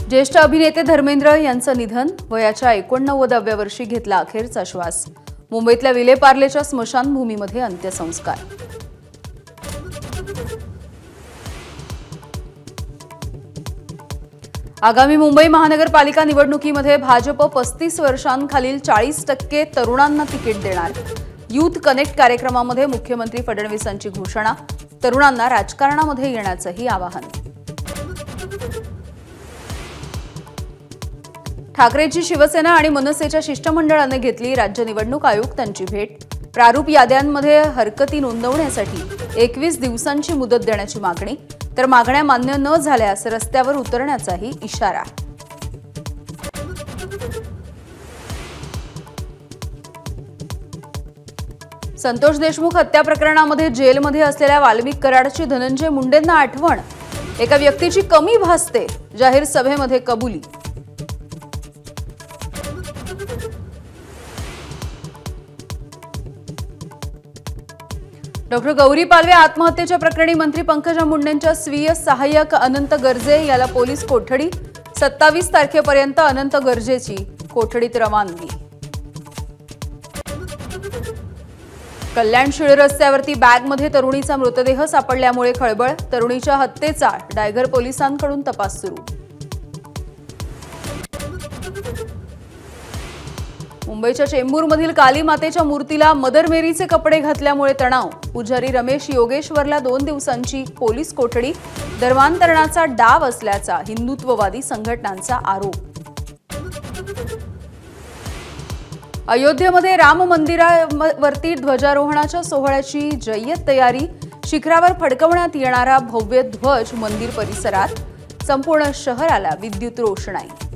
ज्येष्ठ अभिनेते धर्मेंद्र यांचं निधन, वयाच्या 89व्या वर्षी घेतला अखेरचा श्वास। मुंबईतल्या विलेपार्लेच्या स्मशानभूमीमध्ये अंत्यसंस्कार। आगामी मुंबई महानगरपालिका निवडणुकीमध्ये भाजप 35 वर्षांखालील 40% तरुणांना तिकीट देणार। यूथ कनेक्ट कार्यक्रमामध्ये मुख्यमंत्री फडणवीसांची घोषणा, तरुणांना राजकारणामध्ये येण्याचंही आवाहन। ठाकरेंची शिवसेना आणि मनसेच्या शिष्टमंडळाने घेतली राज्य निवडणूक आयुक्तांची भेट। प्रारूप याद्यांमध्ये हरकती नोंदवण्यासाठी 21 दिवसांची मुदत देण्याची मागणी, तर मागण्या मान्य न झाल्यास रस्त्यावर उतरण्याचाही इशारा। संतोष देशमुख हत्या प्रकरणामध्ये जेलमध्ये असलेल्या वाल्मिक कराडची धनंजय मुंडेंना आठवण, एका व्यक्तीची कमी भासते, जाहीर सभेमध्ये कबुली। डॉक्टर गौरी पालवे आत्महत्येच्या प्रकरणी मंत्री पंकजा मुंडेंच्या स्वीय सहाय्यक अनंत गर्जे याला पोलीस कोठडी, 27 तारखेपर्यंत अनंत गर्जेची कोठडीत रवानगी। कल्याण शिळ रस्त्यावरती बॅगमध्ये तरुणीचा मृतदेह सापडल्यामुळे खळबळ, तरुणीच्या हत्येचा डायगर पोलिसांकडून तपास सुरू। मुंबईच्या चेंबूरमधील काली मातेच्या मूर्तीला मदर मेरीचे कपडे घातल्यामुळे तणाव, पुजारी रमेश योगेश्वरला 2 दिवसांची पोलीस कोठडी, धर्मांतरणाचा डाव असल्याचा हिंदुत्ववादी संघटनांचा आरोप। अयोध्येमध्ये राम मंदिरावरती ध्वजारोहणाच्या सोहळ्याची जय्यत तयारी, शिखरावर फडकवण्यात येणारा भव्य ध्वज मंदिर परिसरात, संपूर्ण शहराला विद्युत रोषणाई।